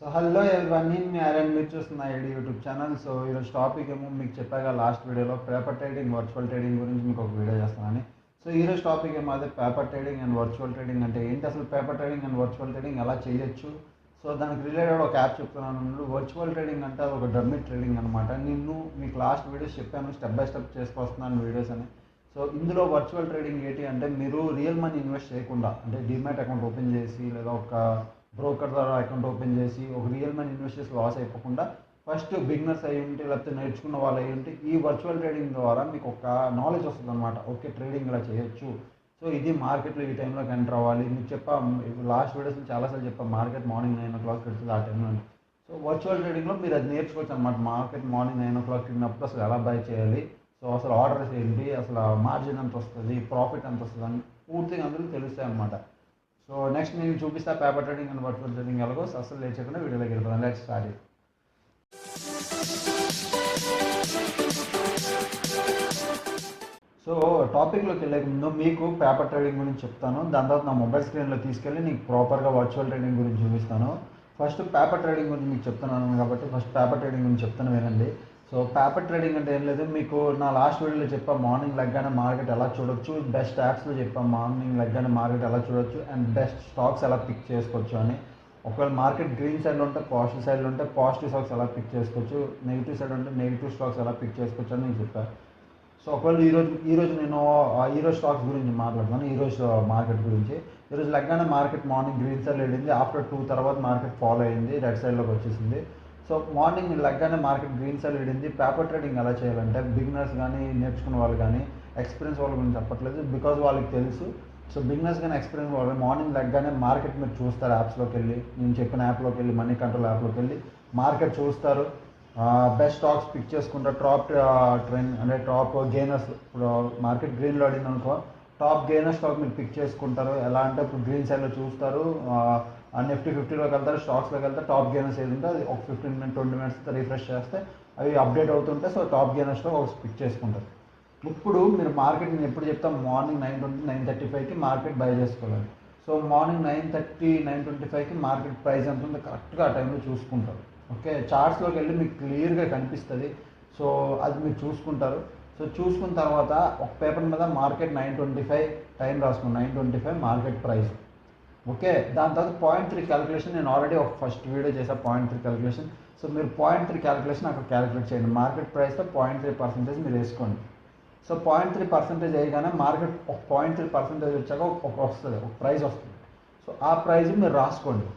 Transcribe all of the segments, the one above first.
So hello everyone, నేను మీ RN, మీరు చూస్తున్న ఐడి యూట్యూబ్ ఛానల్. సో ఈరోజు టాపిక్ ఏమో మీకు చెప్పాక లాస్ట్ వీడియోలో పేపర్ ట్రేడింగ్, వర్చువల్ ట్రేడింగ్ గురించి మీకు ఒక వీడియో చేస్తున్నాను. సో ఈరోజు టాపిక్ ఏమో అదే paper trading and virtual trading అంటే ఏంటి, అసలు paper trading and virtual trading ఎలా చేయొచ్చు. సో దానికి రిలేటెడ్ ఒక యాప్ చెప్తున్నాను. వర్చువల్ ట్రేడింగ్ అంటే అది ఒక డమ్మీ ట్రేడింగ్ అనమాట. నేను మీకు లాస్ట్ వీడియోస్ చెప్పాను, స్టెప్ బై స్టెప్ చేసుకొస్తున్నాను వీడియోస్ అని. సో ఇందులో వర్చువల్ ట్రేడింగ్ ఏంటి అంటే, మీరు రియల్ మనీ ఇన్వెస్ట్ చేయకుండా, అంటే డిమాట్ అకౌంట్ ఓపెన్ చేసి లేదా ఒక బ్రోకర్ ద్వారా అకౌంట్ ఓపెన్ చేసి ఒక రియల్ మనీ ఇన్వెస్ట్ చేసి లాస్ అయిపోకుండా, ఫస్ట్ బిగినర్స్ అయ్యి ఉంటే లేకపోతే నేర్చుకున్న వాళ్ళు అయ్యి ఉంటే ఈ వర్చువల్ ట్రేడింగ్ ద్వారా మీకు ఒక నాలెడ్జ్ వస్తుంది అనమాట. ఓకే, ట్రేడింగ్ ఇలా చేయొచ్చు. సో ఇది మార్కెట్లో ఈ టైంలోకి ఎంటర్ అవ్వాలి. మీకు చెప్పాం లాస్ట్ వీడియోస్లో చాలాసార్లు చెప్పాం, మార్కెట్ మార్నింగ్ 9 o'clock పెడుతుంది ఆ టైంలో. సో వర్చువల్ ట్రేడింగ్లో మీరు అది నేర్చుకోవచ్చు అనమాట. మార్కెట్ మార్నింగ్ 9 o'clock వెళ్ళినప్పుడు అసలు ఎలా బై చేయాలి, సో అసలు ఆర్డర్స్ ఏంటి, అసలు మార్జిన్ ఎంత వస్తుంది, ప్రాఫిట్ ఎంత వస్తుంది అని పూర్తిగా అందరికీ తెలుస్తాయి అనమాట. సో నెక్స్ట్ నేను చూపిస్తా paper trading and virtual trading ఎలాగో. అసలు లేచకుండా వీడియోలోకి వెళ్ళిపోతాను. Let's start. సో టాపిక్లోకి వెళ్ళే ముందు మీకు పేపర్ ట్రేడింగ్ గురించి చెప్తాను. దాని తర్వాత నా మొబైల్ స్క్రీన్లో తీసుకెళ్ళి నీకు ప్రాపర్గా వర్చువల్ ట్రేడింగ్ గురించి చూపిస్తాను. ఫస్ట్ పేపర్ ట్రేడింగ్ గురించి మీకు చెప్తున్నాను కాబట్టి ఫస్ట్ పేపర్ ట్రేడింగ్ గురించి చెప్తాను, వినండి. సో పేపర్ ట్రేడింగ్ అంటే ఏం లేదు, మీకు నా లాస్ట్ వీడియోలో చెప్పాను మార్నింగ్ లెగ్గానే మార్కెట్ ఎలా చూడొచ్చు, బెస్ట్ యాప్స్లో చెప్పాను మార్నింగ్ లెగ్గానే మార్కెట్ ఎలా చూడొచ్చు అండ్ బెస్ట్ స్టాక్స్ ఎలా పిక్ చేసుకోవచ్చు అని. ఒకవేళ మార్కెట్ గ్రీన్ సైడ్లో ఉంటే పాజిటివ్ సైడ్లో ఉంటే పాజిటివ్ స్టాక్స్ ఎలా పిక్ చేసుకోవచ్చు, నెగిటివ్ సైడ్ ఉంటే నెగిటివ్ స్టాక్స్ ఎలా పిక్ చేసుకోవచ్చు అని నేను చెప్పాను. సో ఒకవేళ ఈరోజు నేను ఈరోజు స్టాక్స్ గురించి మాట్లాడుతాను. ఈరోజు మార్కెట్ గురించి. ఈరోజు లెగ్గానే మార్కెట్ మార్నింగ్ గ్రీన్ సైడ్ వెళ్ళింది. ఆఫ్టర్ 2 తర్వాత మార్కెట్ ఫాలో అయింది, రెడ్ సైడ్లోకి వచ్చేసింది. సో మార్నింగ్ లెగ్గానే మార్కెట్ గ్రీన్ సైడ్ వెళ్ళింది. పేపర్ ట్రేడింగ్ ఎలా చేయాలంటే, బిగినర్స్ కానీ నేర్చుకున్న వాళ్ళు కానీ, ఎక్స్పీరియన్స్ వాళ్ళ గురించి చెప్పట్లేదు బికాజ్ వాళ్ళకి తెలుసు. సో బిగినర్స్ కానీ ఎక్స్పీరియన్స్ వాళ్ళు మార్నింగ్ లెగ్గానే మార్కెట్ మీరు చూస్తారు. యాప్స్లోకి వెళ్ళి, నేను చెప్పిన యాప్లోకి వెళ్ళి, మనీ కంట్రోల్ యాప్లోకి వెళ్ళి మార్కెట్ చూస్తారు. బెస్ట్ స్టాక్స్ పిక్ చేసుకుంటారు. టాప్ ట్రెండ్ అంటే టాప్ గెయినర్స్, ఇప్పుడు మార్కెట్ గ్రీన్లో ఆడింది అనుకో, టాప్ గెయినర్ స్టాక్ మీరు పిక్ చేసుకుంటారు. ఎలా అంటే ఇప్పుడు గ్రీన్ సైడ్లో చూస్తారు, నిఫ్టీ 50లోకి వెళ్తారు, స్టాక్స్లోకి వెళ్తే టాప్ గెయినర్స్ ఏది ఉంటే అది ఒక 15-20 minutes రిఫ్రెష్ చేస్తే అవి అప్డేట్ అవుతుంటే సో టాప్ గెయినర్ స్టాక్ ఒక పిక్ చేసుకుంటారు. ఇప్పుడు మీరు మార్కెట్, నేను ఎప్పుడు చెప్తాం మార్నింగ్ 9:20 9:35కి మార్కెట్ బై చేసుకోవాలి. సో మార్నింగ్ 9:30 9:25కి మార్కెట్ ప్రైస్ ఎంత ఉందో కరెక్ట్గా ఆ టైంలో చూసుకుంటారు. ఓకే, చార్ట్స్లోకి వెళ్ళి మీకు క్లియర్గా కనిపిస్తుంది. సో అది మీరు చూసుకుంటారు. సో చూసుకున్న తర్వాత ఒక పేపర్ మీద మార్కెట్ 9:25 టైం రాసుకున్నాను, 9:25 మార్కెట్ ప్రైస్. ఓకే, దాని తర్వాత 0.3 క్యాలిక్యులేషన్ నేను ఆల్రెడీ ఒక ఫస్ట్ వీడియో చేశాను, 0.3 క్యాలిక్యులేషన్. సో మీరు 0.3 క్యాలిక్యులేషన్ అక్కడ క్యాలిక్యులేట్ చేయండి. మార్కెట్ ప్రైస్తో 0.3% మీరు వేసుకోండి. సో 0.3% వేయగానే మార్కెట్ ఒక 0.3% వచ్చాక ఒక వస్తుంది, ఒక ప్రైస్ వస్తుంది. సో ఆ ప్రైస్ మీరు రాసుకోండి.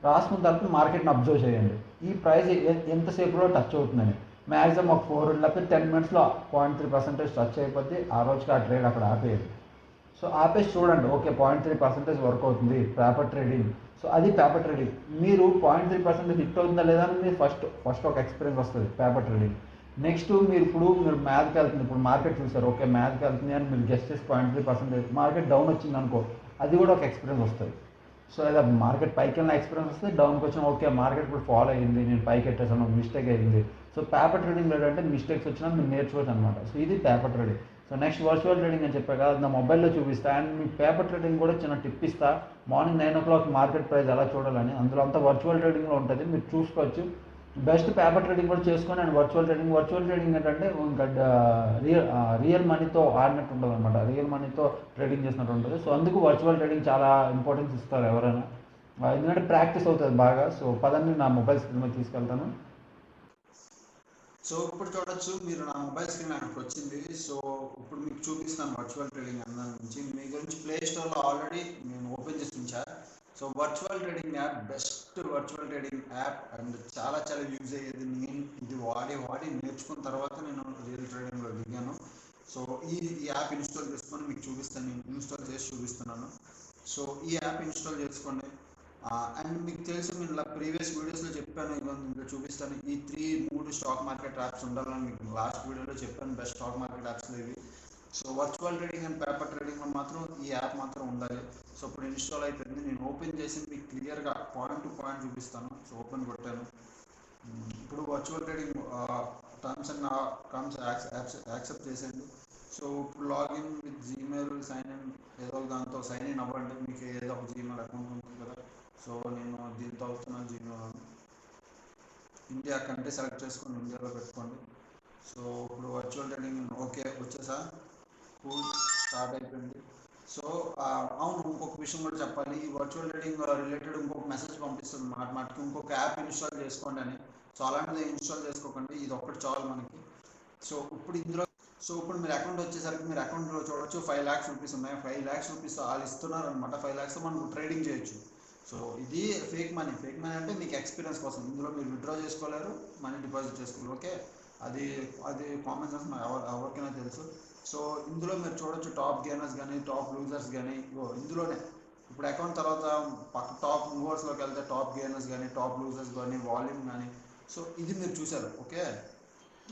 రాసుకున్న తర్వాత మార్కెట్ని అబ్జర్వ్ చేయండి. ఈ ప్రైస్ ఎంతసేపులో టచ్ అవుతుందని. మ్యాక్సిమం ఒక 4 లేకపోతే 10 minutesలో 0.3% టచ్ అయిపోద్ది. ఆ రోజుకి ఆ ట్రేడ్ అక్కడ ఆపేయండి. సో ఆపేసి చూడండి, ఓకే 0.3% వర్క్ అవుతుంది, పేపర్ ట్రేడింగ్. సో అది పేపర్ ట్రేడింగ్. మీరు 0.3% హిట్ అవుతుందా లేదా అని మీరు ఫస్ట్ ఒక ఎక్స్పీరియన్స్ వస్తుంది పేపర్ ట్రేడింగ్. నెక్స్ట్ మీరు మ్యాథ్కి వెళ్తుంది, ఇప్పుడు మార్కెట్ చూసారు, ఓకే మ్యాథ్కి వెళ్తుంది అని మీరు గెస్ట్ చేసి 0.3% మార్కెట్ డౌన్ వచ్చింది అనుకో, అది కూడా ఒక ఎక్స్పీరియన్స్ వస్తుంది. సో అదే మార్కెట్ పైకి వెళ్ళిన ఎక్స్పీరియన్స్ వస్తే, డౌన్కి వచ్చిన ఓకే మార్కెట్ ఇప్పుడు ఫాలో అయ్యింది, నేను పైకి ఎట్టేసాను, మిస్టేక్ అయ్యింది. సో పేపర్ ట్రేడింగ్ ఏంటంటే మిస్టేక్స్ వచ్చినా మీరు నేర్చుకోవచ్చు అనమాట. సో ఇది paper trading. So next virtual trading అని చెప్పాక నా మొబైల్లో చూపిస్తా అండ్ మీ పేపర్ ట్రేడింగ్ కూడా చిన్న టిప్ ఇస్తా. మార్నింగ్ 9 o'clock మార్కెట్ ప్రైస్ ఎలా చూడాలని, అందులో అంతా వర్చువల్ ట్రేడింగ్లో ఉంటుంది, మీరు చూసుకోవచ్చు. బెస్ట్ పేపర్ ట్రేడింగ్ కూడా చేసుకొని అండ్ వర్చువల్ ట్రేడింగ్ ఏంటంటే ఇంకా రియల్ మనీతో ఆడినట్టు ఉంటుంది అనమాట, రియల్ మనీతో ట్రేడింగ్ చేసినట్టు ఉంటుంది. సో అందుకు వర్చువల్ ట్రేడింగ్ చాలా ఇంపార్టెన్స్ ఇస్తారు ఎవరైనా, ఎందుకంటే ప్రాక్టీస్ అవుతుంది బాగా. సో పదండి నా మొబైల్ స్క్రీన్ మీద తీసుకెళ్తాను. సో ఇప్పుడు చూడొచ్చు, మీరు నా మొబైల్ స్క్రీన్ అక్కడికి వచ్చింది. సో ఇప్పుడు మీకు చూపిస్తాను వర్చువల్ ట్రేడింగ్ అందరి నుంచి. మీ గురించి ప్లే స్టోర్లో ఆల్రెడీ నేను ఓపెన్ చేసి ఉంచా. So virtual trading app best virtual trading app and చాలా చాలా యూజ్ అయ్యేది. నేను ఇది వాడి నేర్చుకున్న తర్వాత నేను రియల్ ట్రేడింగ్లో దిగాను. సో ఈ యాప్ ఇన్స్టాల్ చేసుకొని మీకు చూపిస్తాను, నేను ఇన్స్టాల్ చేసి చూపిస్తున్నాను. సో ఈ యాప్ ఇన్స్టాల్ చేసుకోండి. అండ్ మీకు తెలుసు, నేను ఇలా ప్రీవియస్ వీడియోస్లో చెప్పాను, ఇంకా చూపిస్తాను. ఈ 3 స్టాక్ మార్కెట్ యాప్స్ ఉండాలని మీకు లాస్ట్ వీడియోలో చెప్పాను, బెస్ట్ స్టాక్ మార్కెట్ యాప్స్లో ఇవి. So virtual trading and paper ట్రేడింగ్లో మాత్రం ఈ యాప్ మాత్రం ఉండాలి. సో ఇప్పుడు ఇన్స్టాల్ అయిపోయింది, నేను ఓపెన్ చేసి మీకు క్లియర్గా పాయింట్ టు పాయింట్ చూపిస్తాను. సో ఓపెన్ కొట్టాను. ఇప్పుడు virtual trading terms and terms accept చేసేయండి. సో ఇప్పుడు login with Gmail sign in, ఏదో దాంతో సైన్ ఇన్ అవ్వండి. మీకు ఏదో ఒక జీమెయిల్ అకౌంట్ ఉంటుంది కదా. సో నేను దీంతో అవుతున్నాను జీమెయిల్. ఇండియా కంట్రీ సెలెక్ట్ చేసుకొని ఇండియాలో పెట్టుకోండి. సో ఇప్పుడు వర్చువల్ ట్రేడింగ్ ఓకే వచ్చేసా, కూల్, స్టార్ట్ అయిపోయింది. సో అవును, ఇంకొక విషయం కూడా చెప్పాలి. ఈ వర్చువల్ ట్రేడింగ్ రిలేటెడ్ ఇంకొక మెసేజ్ పంపిస్తుంది మాటికి, ఇంకొక యాప్ ఇన్స్టాల్ చేసుకోండి అని. సో అలాంటిది ఇన్స్టాల్ చేసుకోకండి, ఇది ఒక్కటి చాలు మనకి. సో ఇప్పుడు ఇందులో మీరు అకౌంట్ వచ్చేసరికి మీరు అకౌంట్లో చూడొచ్చు 5 lakhs రూపీస్ ఉన్నాయి. 5 lakhs రూపీస్ వాళ్ళు ఇస్తున్నారు అనమాట. 5 lakhs మనం ట్రేడింగ్ చేయొచ్చు. సో ఇది ఫేక్ మనీ. ఫేక్ మనీ అంటే మీకు ఎక్స్పీరియన్స్ కోసం, ఇందులో మీరు విత్డ్రా చేసుకోలేరు, మనీ డిపాజిట్ చేసుకోలేరు. ఓకే, అది అది కామన్ సెన్స్ ఎవరికైనా తెలుసు. సో ఇందులో మీరు చూడొచ్చు టాప్ గెయినర్స్ కానీ టాప్ లూజర్స్ కానీ ఇందులోనే. ఇప్పుడు అకౌంట్ తర్వాత పక్క టాప్ మూవర్స్లోకి వెళ్తే టాప్ గెయినర్స్ కానీ టాప్ లూజర్స్ కానీ వాల్యూమ్ కానీ. సో ఇది మీరు చూసారు. ఓకే,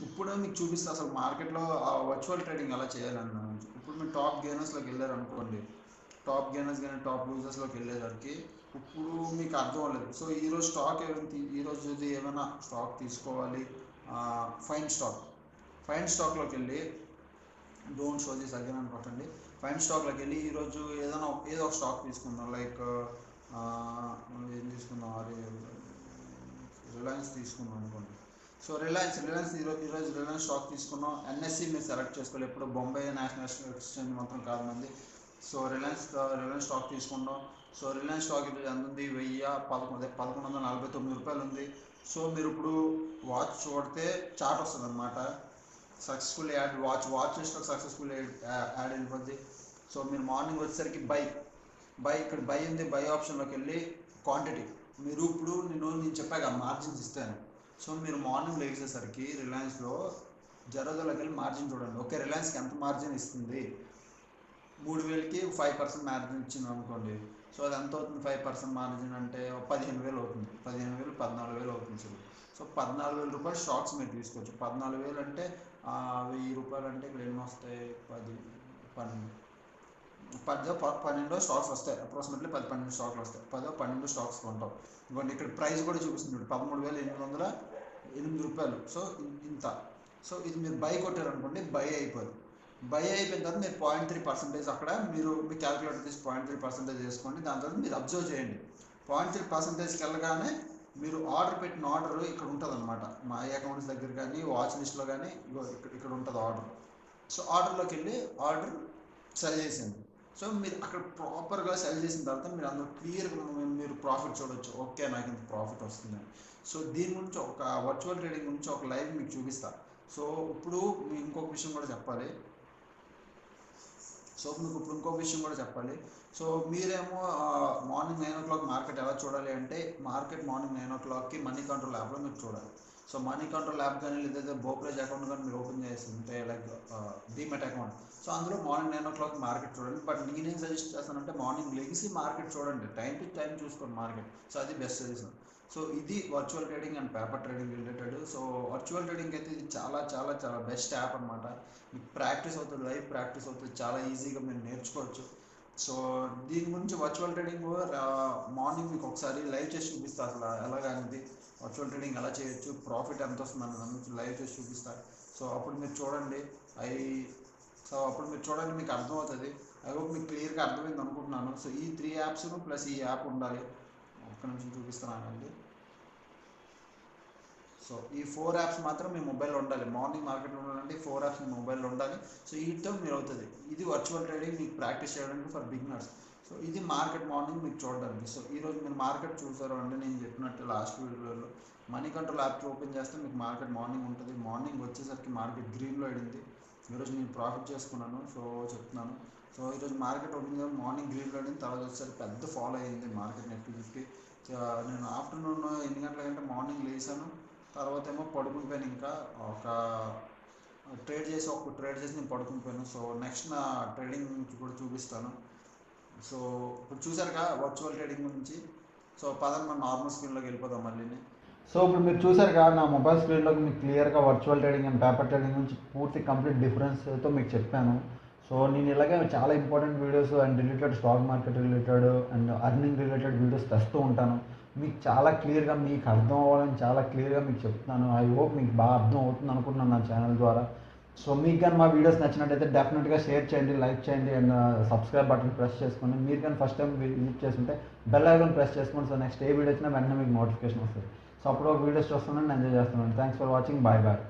ఇప్పుడు మీకు చూపిస్తే అసలు మార్కెట్లో వర్చువల్ ట్రేడింగ్ ఎలా చేయాలన్నాను. ఇప్పుడు మీరు టాప్ గెయినర్స్లోకి వెళ్ళారు అనుకోండి, టాప్ గెయినర్స్ కానీ టాప్ లూజర్స్లోకి వెళ్ళేసరికి ఇప్పుడు మీకు అర్థం అవ్వలేదు. సో ఈరోజు స్టాక్ ఈరోజు ఏమైనా స్టాక్ తీసుకోవాలి, ఫైన్ స్టాక్లోకి వెళ్ళి, డోంట్ షో దిస్ అగైన్ అనుకోండి. ఫైన్ స్టాక్లోకి వెళ్ళి ఈరోజు ఏదో ఒక స్టాక్ తీసుకుందాం. లైక్ ఏం తీసుకుందాం, అది రిలయన్స్ తీసుకుందాం అనుకోండి. సో రిలయన్స్ ఈరోజు రిలయన్స్ స్టాక్ తీసుకున్నాం. ఎన్ఎస్సి మీరు సెలెక్ట్ చేసుకోవాలి, ఎప్పుడు బొంబాయి నేషనల్ ఎక్స్చేంజ్ మాత్రం కాదు మంది. సో రిలయన్స్ స్టాక్ తీసుకున్నాం. సో రిలయన్స్ స్టాక్ ఇప్పుడు ఎంత ఉంది, 1149 రూపాయలు ఉంది. సో మీరు ఇప్పుడు వాచ్ చూడితే చార్ట్ వస్తుంది అనమాట. సక్సెస్ఫుల్ యాడ్ వాచ్ లిస్ట్లో సక్సెస్ఫుల్ యాడ్ వెళ్ళిపోద్ది. సో మీరు మార్నింగ్ వచ్చేసరికి ఇక్కడ బై ఉంది, బై ఆప్షన్లోకి వెళ్ళి క్వాంటిటీ మీరు ఇప్పుడు నేను చెప్పాక మార్జిన్స్ ఇస్తాను. సో మీరు మార్నింగ్ లేచేసరికి రిలయన్స్లో జరోదాలోకి వెళ్ళి మార్జిన్ చూడండి. ఓకే, రిలయన్స్కి ఎంత మార్జిన్ ఇస్తుంది, 3,000కి 5% మార్జిన్ ఇచ్చింది అనుకోండి. సో అది ఎంత అవుతుంది, 5% మార్జిన్ అంటే 15,000 అవుతుంది. 15,000 14,000 అవుతుంది. సో 14,000 రూపాయలు స్టాక్స్ మీరు తీసుకోవచ్చు. 14,000 అంటే 1,000 రూపాయలు అంటే ఇక్కడ ఎన్ని వస్తాయి, 12 స్టాక్స్ వస్తాయి. అప్రాక్సిమేట్లీ 10-12 స్టాక్లు వస్తాయి. 10-12 స్టాక్స్ కొంటాం. ఇంకోటి ఇక్కడ ప్రైస్ కూడా చూపిస్తుంది, 13,808 రూపాయలు. సో ఇంత. సో ఇది మీరు బై కొట్టారనుకోండి, బై అయిపోయిన తర్వాత మీరు 0.3% అక్కడ మీరు మీ క్యాలిక్యులేటర్ తీసి 0.3% వేసుకోండి. దాని తర్వాత మీరు అబ్జర్వ్ చేయండి. 0.3%కి వెళ్ళగానే మీరు ఆర్డర్ పెట్టిన ఆర్డర్ ఇక్కడ ఉంటుంది అనమాట. మా అకౌంట్స్ దగ్గర కానీ వాచ్ లిస్ట్లో కానీ ఇక్కడ ఉంటుంది ఆర్డర్. సో ఆర్డర్లోకి వెళ్ళి ఆర్డర్ సెల్ చేసింది. సో మీరు అక్కడ ప్రాపర్గా సెల్ చేసిన తర్వాత మీరు అందులో క్లియర్గా మీరు ప్రాఫిట్ చూడవచ్చు. ఓకే, నాకు ఇంత ప్రాఫిట్ వస్తుంది. సో దీని గురించి ఒక వర్చువల్ ట్రేడింగ్ గురించి ఒక లైవ్ మీకు చూపిస్తా. సో ఇప్పుడు మీకు ఇంకొక విషయం కూడా చెప్పాలి. సో మీరేమో మార్నింగ్ 9 o'clock మార్కెట్ ఎలా చూడాలి అంటే, మార్కెట్ మార్నింగ్ 9 o'clockకి మనీ కంట్రోల్ యాప్లో మీరు చూడాలి. సో మనీ కంట్రోల్ యాప్ కానీ లేదా బ్రోకరేజ్ అకౌంట్ కానీ మీరు ఓపెన్ చేస్తుంటే లైక్ డీమెట్ అకౌంట్. సో అందులో మార్నింగ్ 9 o'clock మార్కెట్ చూడండి. బట్ నేనేం సజెస్ట్ చేస్తానంటే మార్నింగ్ లెగిసి మార్కెట్ చూడండి, టైం టు టైం చూసుకోండి మార్కెట్. సో అది బెస్ట్ సజెషన్. సో ఇది virtual trading and paper trading related. So virtual trading అయితే ఇది చాలా చాలా చాలా బెస్ట్ యాప్ అనమాట. మీకు ప్రాక్టీస్ అవుతుంది, లైవ్ ప్రాక్టీస్ అవుతుంది, చాలా ఈజీగా మీరు నేర్చుకోవచ్చు. సో దీని గురించి వర్చువల్ ట్రేడింగ్ మార్నింగ్ మీకు ఒకసారి లైవ్ చేసి చూపిస్తా, అసలు ఎలాగనేది వర్చువల్ ట్రేడింగ్ ఎలా చేయొచ్చు, ప్రాఫిట్ ఎంత వస్తుంది అన్నది లైవ్ చేసి చూపిస్తా. సో అప్పుడు మీరు చూడండి, మీకు అర్థమవుతుంది. ఐ హోప్ మీకు క్లియర్గా అర్థమైంది అనుకుంటున్నాను. సో ఈ 3 యాప్స్ ప్లస్ ఈ యాప్ ఉండాలి. ఒక్క నిమిషం చూపిస్తున్నానండి. సో ఈ 4 యాప్స్ మాత్రం మీ మొబైల్లో ఉండాలి. మార్నింగ్ మార్కెట్లో ఉండాలంటే 4 యాప్స్ మీ మొబైల్లో ఉండాలి. సో వీటితో మీరు అవుతుంది. ఇది వర్చువల్ ట్రేడింగ్ మీకు ప్రాక్టీస్ చేయడానికి ఫర్ బిగినర్స్. సో ఇది మార్కెట్ మార్నింగ్ మీకు చూడడానికి. సో ఈరోజు మీరు మార్కెట్ చూసారు అంటే నేను చెప్పినట్టు లాస్ట్ వీడియోలో మనీ కంట్రోల్ యాప్ ఓపెన్ చేస్తే మీకు మార్కెట్ మార్నింగ్ ఉంటుంది. మార్నింగ్ వచ్చేసరికి మార్కెట్ గ్రీన్లో అయింది. ఈరోజు నేను ప్రాఫిట్ చేసుకున్నాను. సో చెప్తున్నాను. సో ఈరోజు మార్కెట్ ఓపెన్ చేసి మార్నింగ్ గ్రీన్లో అయింది. తర్వాత వచ్చేసరికి పెద్ద ఫాలో అయ్యింది మార్కెట్ Nifty 50. నేను ఆఫ్టర్నూన్ ఎన్ని గంటలకంటే మార్నింగ్ లేసాను, తర్వాత ఏమో పడుకునిపోయాను. ఇంకా ఒక ట్రేడ్ చేసి నేను పడుకునిపోయాను. సో నెక్స్ట్ నా ట్రేడింగ్ కూడా చూపిస్తాను. సో ఇప్పుడు చూసారుగా వర్చువల్ ట్రేడింగ్ గురించి. సో పదండి మన నార్మల్ స్క్రీన్లోకి వెళ్ళిపోదాం మళ్ళీ. సో ఇప్పుడు మీరు చూసారుగా నా మొబైల్ స్క్రీన్లోకి మీకు క్లియర్గా virtual trading and paper trading గురించి పూర్తి కంప్లీట్ డిఫరెన్స్తో మీకు చెప్పాను. సో నేను ఇలాగే చాలా important videos and related stock market related and earning related videos తెస్తూ ఉంటాను. మీకు చాలా క్లియర్గా మీకు అర్థం అవ్వాలని చాలా క్లియర్గా మీకు చెప్తున్నాను. ఐ హోప్ మీకు బాగా అర్థం అవుతుంది అనుకుంటున్నాను నా ఛానల్ ద్వారా. సో మీకు కానీ మా వీడియోస్ నచ్చినట్టయితే డెఫినెట్గా షేర్ చేయండి, లైక్ చేయండి అండ్ సబ్స్క్రైబ్ బటన్ ప్రెస్ చేసుకోండి. మీరు కానీ ఫస్ట్ టైం విజిట్ చేస్తుంటే బెల్ ఐకాన్ ప్రెస్ చేసుకోండి. సో నెక్స్ట్ ఏ వీడియో వచ్చినా వెంటనే మీకు నోటిఫికేషన్ వస్తుంది. సో అప్పుడు ఒక వీడియోస్ చూస్తున్నాను, ఎంజాయ్ చేస్తున్నాను. Thanks for watching. Bye bye.